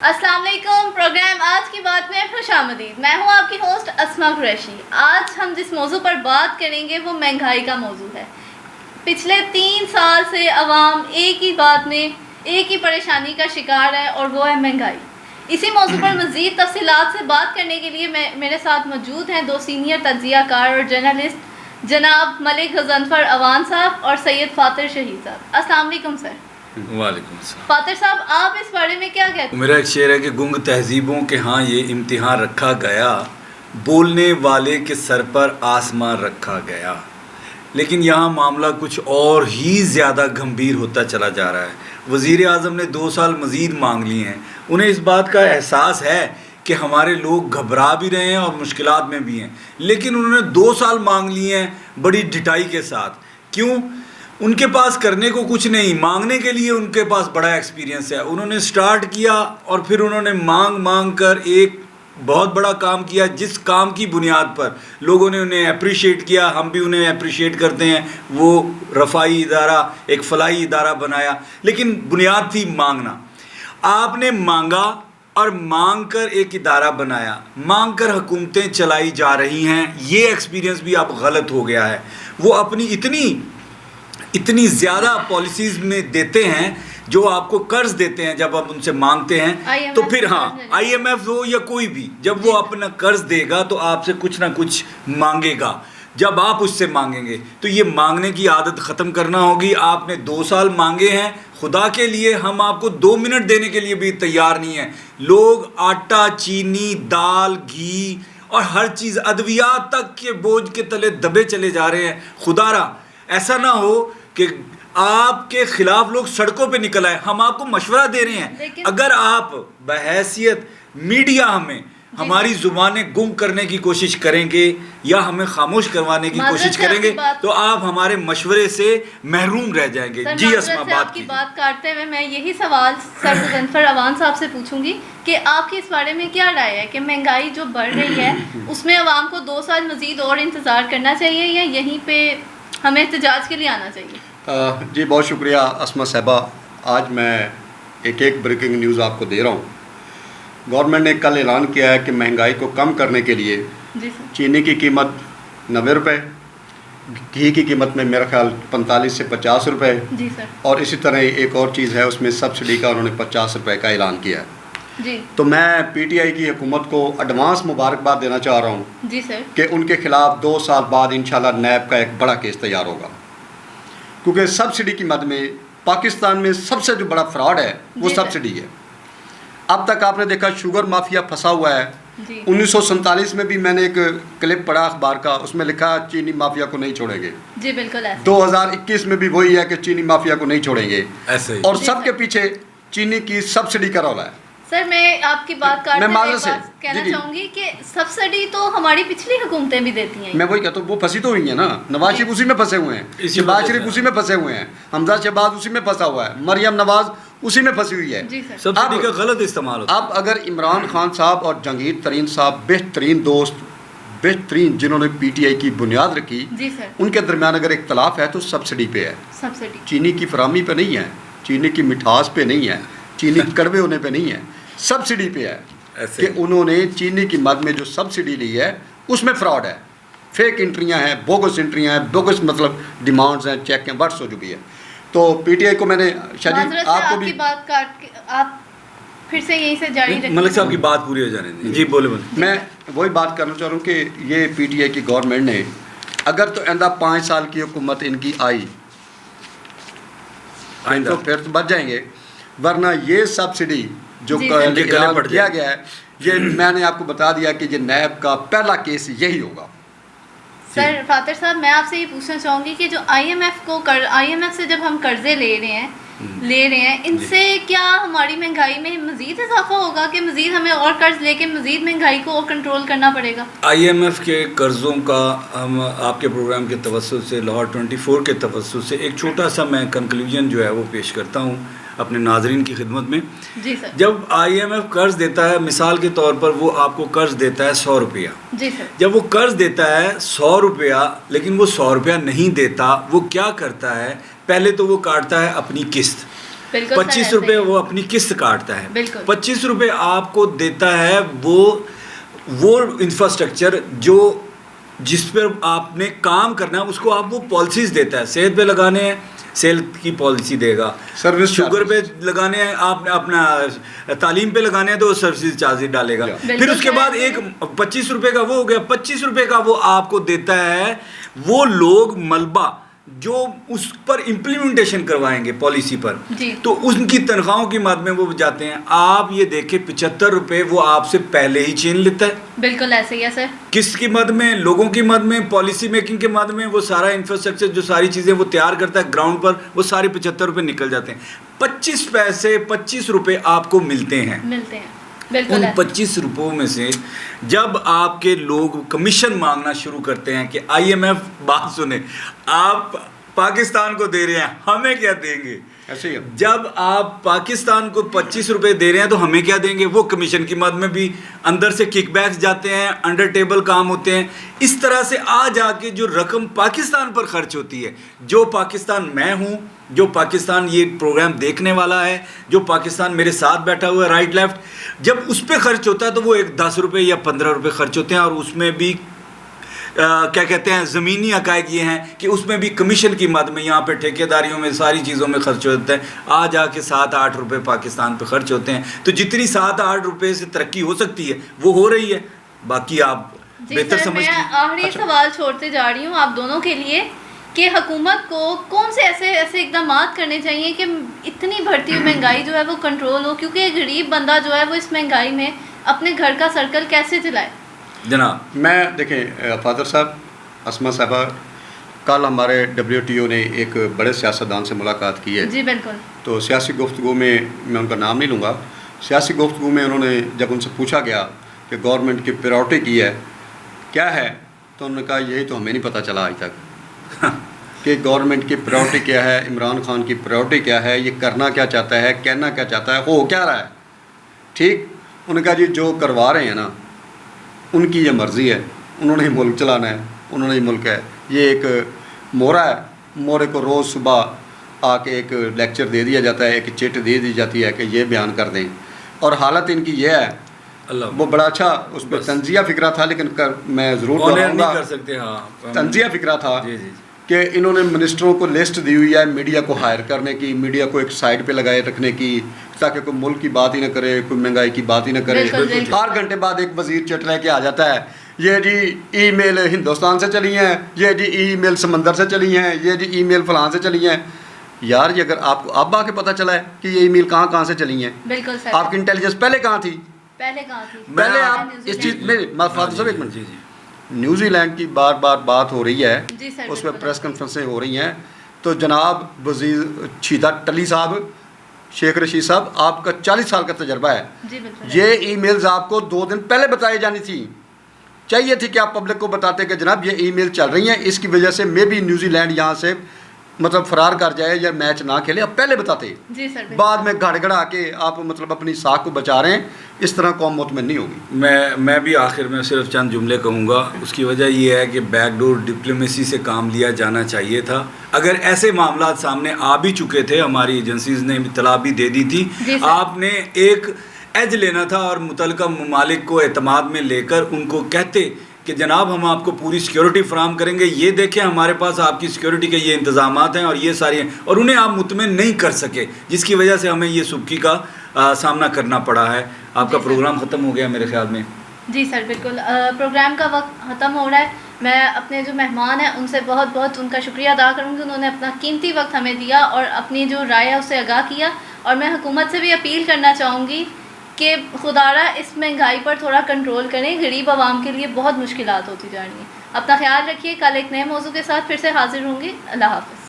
السلام علیکم. پروگرام آج کی بات میں خوش آمدید. میں ہوں آپ کی ہوسٹ اسما قریشی. آج ہم جس موضوع پر بات کریں گے وہ مہنگائی کا موضوع ہے. پچھلے 3 سال سے عوام ایک ہی بات میں ایک ہی پریشانی کا شکار ہے اور وہ ہے مہنگائی. اسی موضوع پر مزید تفصیلات سے بات کرنے کے لیے میرے ساتھ موجود ہیں 2 سینئر تجزیہ کار اور جرنلسٹ جناب ملک غضنفر اوان صاحب اور سید فاتر شہید صاحب. السلام علیکم سر. وعلیکم السلام. فاتر صاحب آپ اس بارے میں کیا کہتے ہیں؟ میرا ایک شعر ہے کہ گنگ تہذیبوں کے ہاں یہ امتحان رکھا گیا، بولنے والے کے سر پر آسمان رکھا گیا. لیکن یہاں معاملہ کچھ اور ہی زیادہ گھمبیر ہوتا چلا جا رہا ہے. وزیر اعظم نے 2 سال مزید مانگ لیے ہیں. انہیں اس بات کا احساس ہے کہ ہمارے لوگ گھبرا بھی رہے ہیں اور مشکلات میں بھی ہیں، لیکن انہوں نے 2 سال مانگ لیے ہیں بڑی ڈٹائی کے ساتھ. کیوں؟ ان کے پاس کرنے کو کچھ نہیں، مانگنے کے لیے ان کے پاس بڑا ایکسپیرینس ہے. انہوں نے سٹارٹ کیا اور پھر انہوں نے مانگ کر ایک بہت بڑا کام کیا، جس کام کی بنیاد پر لوگوں نے انہیں اپریشیٹ کیا. ہم بھی انہیں اپریشیٹ کرتے ہیں. وہ رفائی ادارہ، ایک فلاحی ادارہ بنایا، لیکن بنیاد تھی مانگنا. آپ نے مانگا اور مانگ کر ایک ادارہ بنایا، مانگ کر حکومتیں چلائی جا رہی ہیں. یہ ایکسپیرینس بھی اب غلط ہو گیا ہے. وہ اپنی اتنی زیادہ پالیسیز میں دیتے ہیں جو آپ کو قرض دیتے ہیں. جب آپ ان سے مانگتے ہیں تو پھر آئی ایم ایف ہو یا کوئی بھی، جب وہ اپنا قرض دے گا تو آپ سے کچھ نہ کچھ مانگے گا. جب آپ اس سے مانگیں گے تو یہ مانگنے کی عادت ختم کرنا ہوگی. آپ نے 2 سال مانگے ہیں، خدا کے لیے ہم آپ کو 2 منٹ دینے کے لیے بھی تیار نہیں ہیں. لوگ آٹا، چینی، دال، گھی اور ہر چیز، ادویات تک کے بوجھ کے تلے دبے چلے جا رہے ہیں. خدا را ایسا نہ ہو کہ آپ کے خلاف لوگ سڑکوں پہ نکل آئے. ہم آپ کو مشورہ دے رہے ہیں، اگر آپ بحیثیت میڈیا ہماری زبانیں گم کرنے کی کوشش کریں گے یا ہمیں خاموش کروانے کی کوشش کریں گے تو آپ ہمارے مشورے سے محروم رہ جائیں گے. جی اسما، آپ کی بات کاٹتے ہوئے میں یہی سوال سر غضنفر اوان صاحب سے پوچھوں گی کہ آپ کی اس بارے میں کیا رائے ہے کہ مہنگائی جو بڑھ رہی ہے اس میں عوام کو 2 سال مزید اور انتظار کرنا چاہیے یا یہیں پہ ہمیں احتجاج کے لیے آنا چاہیے؟ جی بہت شکریہ اسما صاحبہ. آج میں ایک بریکنگ نیوز آپ کو دے رہا ہوں. گورنمنٹ نے کل اعلان کیا ہے کہ مہنگائی کو کم کرنے کے لیے چینی کی قیمت 90 روپے، گھی کی قیمت میں میرا خیال 45 سے 50 روپے، جی سر، اور اسی طرح ایک اور چیز ہے اس میں سبسڈی کا انہوں نے 50 روپے کا اعلان کیا ہے. جی تو میں پی ٹی آئی کی حکومت کو ایڈوانس مبارکباد دینا چاہ رہا ہوں جی سر کہ ان کے خلاف 2 سال بعد انشاءاللہ نیب کا ایک بڑا کیس تیار ہوگا. کیونکہ سبسڈی کی مد میں پاکستان میں سب سے جو بڑا فراڈ ہے وہ سبسڈی ہے. اب تک آپ نے دیکھا شوگر مافیا پھنسا ہوا ہے. 1947 میں بھی میں نے ایک کلپ پڑھا اخبار کا، اس میں لکھا چینی مافیا کو نہیں چھوڑیں گے. جی بالکل ایسے 2021 میں بھی وہی ہے کہ چینی مافیا کو نہیں چھوڑیں گے. اور سب کے پیچھے چینی کی سبسڈی کا رولا ہے. سر میں آپ کی بات کاٹتے ہوئے کہنا چاہوں گی کہ سبسڈی تو ہماری پچھلی حکومتیں بھی دیتی ہیں. میں وہی کہتا ہوں، وہ پھنسی تو ہوئی ہیں نا. نواز شریف اسی میں پھنسے ہوئے ہیں، شہباز شریف اسی میں پھنسے ہوئے ہیں، حمزہ شہباز اسی میں پھنسا ہوا ہے، مریم نواز اسی میں پھنسی ہوئی ہے. سبسڈی کا غلط استعمال ہوتا ہے. اب اگر عمران خان صاحب اور جہانگیر ترین صاحب بہترین دوست، بہترین جنہوں نے پی ٹی آئی کی بنیاد رکھی، ان کے درمیان اگر اختلاف ہے تو سبسڈی پہ ہے. سبسڈی چینی کی فراہمی پہ نہیں ہے، چینی کی مٹھاس پہ نہیں ہے، چینی کڑوے ہونے پہ نہیں ہے، سبسڈی پہ ہے کہ انہوں نے چینی کی مد میں جو سبسڈی لی ہے اس میں فراڈ ہے، فیک انٹریاں ہیں، بوگس انٹریاں ہیں، بوگس مطلب ڈیمانڈز ہیں، چیک ہیں، واٹس جو بھی ہے. تو پی ٹی آئی کو میں نے شاید آپ کو بھی بات کاٹ کے آپ پھر سے یہیں سے جاری رکھیں. ملک صاحب کی بات پوری ہو جانے دیں. جی بولے. میں وہی بات کرنا چاہ رہا ہوں کہ یہ پی ٹی آئی کی گورنمنٹ نے اگر تو آئندہ 5 سال کی حکومت ان کی آئی تو پھر تو بچ جائیں گے، ورنہ یہ سبسڈی جو کیا گیا ہے یہ میں نے آپ کو بتا دیا کہ یہ نیب کا پہلا کیس یہی ہوگا. سر فاتر صاحب میں آپ سے یہ پوچھنا چاہوں گی کہ جو آئی ایم ایف سے جب ہم قرضے لے رہے ہیں ان سے کیا ہماری مہنگائی میں مزید اضافہ ہوگا کہ مزید ہمیں اور قرض لے کے مزید مہنگائی کو اور کنٹرول کرنا پڑے گا؟ آئی ایم ایف کے قرضوں کا ہم آپ کے پروگرام کے توسط سے، لاہور 24 کے توسط سے ایک چھوٹا سا میں کنکلوژن جو ہے وہ پیش کرتا ہوں اپنے ناظرین کی خدمت میں. جی سر. جب آئی ایم ایف قرض دیتا ہے، مثال کے طور پر وہ آپ کو قرض دیتا ہے 100 روپیہ. جی سر. جب وہ قرض دیتا ہے 100 روپیہ، لیکن وہ 100 روپیہ نہیں دیتا، وہ کیا کرتا ہے؟ پہلے تو وہ کاٹتا ہے اپنی قسط. بالکل 25 سر، روپے ایسے ہی وہ اپنی قسط کاٹتا ہے. بالکل. 25 روپے آپ کو دیتا ہے وہ انفراسٹرکچر جس پر آپ نے کام کرنا ہے اس کو آپ وہ پالیسیز دیتا ہے. صحت پہ لگانے ہیں سیل کی پالیسی دے گا, سروس شوگر پہ لگانے ہیں, آپ نے اپنا تعلیم پہ لگانے ہیں تو سروسز چارجز ڈالے گا. پھر اس کے بعد ایک 25 روپے کا وہ ہو گیا, 25 روپے کا وہ آپ کو دیتا ہے وہ لوگ ملبہ جو اس پر امپلیمنٹیشن کروائیں گے پالیسی پر, تو ان کی تنخواہوں کی مد میں وہ جاتے ہیں. آپ یہ دیکھیں 75 روپے وہ آپ سے پہلے ہی چھین لیتا ہے. بالکل ایسے ہی ہے سر. کس کی مد میں؟ لوگوں کی مد میں, پالیسی میکنگ کے مد میں. وہ سارا انفراسٹرکچر جو ساری چیزیں وہ تیار کرتا ہے گراؤنڈ پر, وہ سارے 75 روپے نکل جاتے ہیں. 25 پیسے 25 روپے آپ کو ملتے ہیں. ان 25 روپوں میں سے جب آپ کے لوگ کمیشن مانگنا شروع کرتے ہیں کہ آئی ایم ایف بات سنیں, آپ پاکستان کو دے رہے ہیں ہمیں کیا دیں گے, ایسے ہی جب آپ پاکستان کو 25 روپے دے رہے ہیں تو ہمیں کیا دیں گے. وہ کمیشن کی مد میں بھی اندر سے کک بیکس جاتے ہیں, انڈر ٹیبل کام ہوتے ہیں. اس طرح سے آ جا کے جو رقم پاکستان پر خرچ ہوتی ہے, جو پاکستان میں ہوں, جو پاکستان یہ پروگرام دیکھنے والا ہے, جو پاکستان میرے ساتھ بیٹھا ہوا ہے رائٹ لیفٹ, جب اس پہ خرچ ہوتا ہے تو وہ ایک 10 روپے یا 15 روپے خرچ ہوتے ہیں. اور اس میں بھی کیا کہتے ہیں زمینی حقائق یہ ہیں کہ اس میں بھی کمیشن کی مد میں یہاں پہ ٹھیکیداریوں میں ساری چیزوں میں خرچ ہوتا ہے. آ جا کے 7-8 روپے پاکستان پہ خرچ ہوتے ہیں. تو جتنی 7-8 روپے سے ترقی ہو سکتی ہے وہ ہو رہی ہے, باقی آپ بہتر سمجھتی ہیں. میں آخری سوال چھوڑتے جا رہی ہوں آپ دونوں کے لیے کہ حکومت کو کون سے ایسے اقدامات کرنے چاہیے کہ اتنی بڑھتی ہوئی مہنگائی جو ہے وہ کنٹرول ہو, کیونکہ ایک غریب بندہ جو ہے وہ اس مہنگائی میں اپنے گھر کا سرکل کیسے چلائے. جناب میں دیکھیں فادر صاحب, اسما صاحبہ, کل ہمارے WTO نے ایک بڑے سیاستدان سے ملاقات کی ہے. جی بالکل. تو سیاسی گفتگو میں ان کا نام نہیں لوں گا, سیاسی گفتگو میں انہوں نے جب ان سے پوچھا گیا کہ گورنمنٹ کی پریورٹی کی ہے کیا ہے, تو انہوں نے کہا یہی تو ہمیں نہیں پتہ چلا آج تک کہ گورنمنٹ کی پریورٹی کیا ہے, عمران خان کی پریورٹی کیا ہے, یہ کرنا کیا چاہتا ہے, کہنا کیا چاہتا ہے, ہو کیا رہا ہے. ٹھیک, انہوں نے کہا جی جو کروا رہے ہیں نا ان کی یہ مرضی ہے, انہوں نے ہی ملک چلانا ہے, انہوں نے ہی ملک ہے. یہ ایک مورا ہے, مورے کو روز صبح آ کے ایک لیکچر دے دیا جاتا ہے, ایک چٹ دے دی جاتی ہے کہ یہ بیان کر دیں. اور حالت ان کی یہ ہے, وہ بڑا اچھا اس پہ تنزیہ فکرہ تھا, لیکن میں ضرور دہراؤں گا تنزیہ فکرہ تھا کہ انہوں نے منسٹروں کو لسٹ دی ہوئی ہے میڈیا کو ہائر کرنے کی, میڈیا کو ایک سائڈ پہ لگائے رکھنے کی, تاکہ کوئی ملک کی بات ہی نہ کرے, کوئی مہنگائی کی بات ہی نہ کرے. 8 گھنٹے بعد ایک وزیر چٹ لے کے آ جاتا ہے, یہ جی ای میل ہندوستان سے چلی ہیں, یہ جی ای میل سمندر سے چلی ہیں, یہ جی ای میل فلاں سے چلی ہیں. یار یہ اگر آپ کو اب آ کے پتہ چلا ہے کہ یہ ای میل کہاں سے چلی ہیں, بالکل سر, آپ کی انٹیلیجنس پہلے کہاں تھی, پہلے آپ اس چیز میں فادر صاحب ایک منٹ, نیوزی لینڈ کی بار بار بات ہو رہی ہے, اس میں پریس کانفرنسیں ہو رہی ہیں, تو جناب وزیر شیدہ ٹلی صاحب, شیخ رشید صاحب, آپ کا 40 سال کا تجربہ ہے, یہ ای میلز آپ کو 2 دن پہلے بتائی جانی تھی. چاہیے تھی کہ آپ پبلک کو بتاتے کہ جناب یہ ای میل چل رہی ہیں, اس کی وجہ سے میں بھی نیوزی لینڈ یہاں سے مطلب فرار کر جائے یا میچ نہ کھیلے, آپ پہلے بتاتے. بعد میں گھڑ گڑا کے آپ مطلب اپنی ساکھ کو بچا رہے ہیں, اس طرح قوم مطمئن نہیں ہوگی. میں بھی آخر میں صرف چند جملے کہوں گا. اس کی وجہ یہ ہے کہ بیک ڈور ڈپلومیسی سے کام لیا جانا چاہیے تھا. اگر ایسے معاملات سامنے آ بھی چکے تھے, ہماری ایجنسیز نے اطلاع بھی دے دی تھی, آپ نے ایک ایج لینا تھا اور متعلقہ ممالک کو اعتماد میں لے کر ان کو کہتے کہ جناب ہم آپ کو پوری سیکیورٹی فراہم کریں گے, یہ دیکھیں ہمارے پاس آپ کی سیکیورٹی کے یہ انتظامات ہیں اور یہ ساری ہیں, اور انہیں آپ مطمئن نہیں کر سکے, جس کی وجہ سے ہمیں یہ سبکی کا سامنا کرنا پڑا ہے. آپ کا پروگرام ختم ہو گیا میرے خیال میں. جی سر بالکل, پروگرام کا وقت ختم ہو رہا ہے. میں اپنے جو مہمان ہیں ان سے بہت بہت ان کا شکریہ ادا کروں گی, انہوں نے اپنا قیمتی وقت ہمیں دیا اور اپنی جو رائے ہے اسے آگاہ کیا. اور میں حکومت سے بھی اپیل کرنا چاہوں گی کہ خدارہ اس مہنگائی پر تھوڑا کنٹرول کریں, غریب عوام کے لیے بہت مشکلات ہوتی جا رہی ہیں. اپنا خیال رکھیے, کل ایک نئے موضوع کے ساتھ پھر سے حاضر ہوں گی. اللہ حافظ.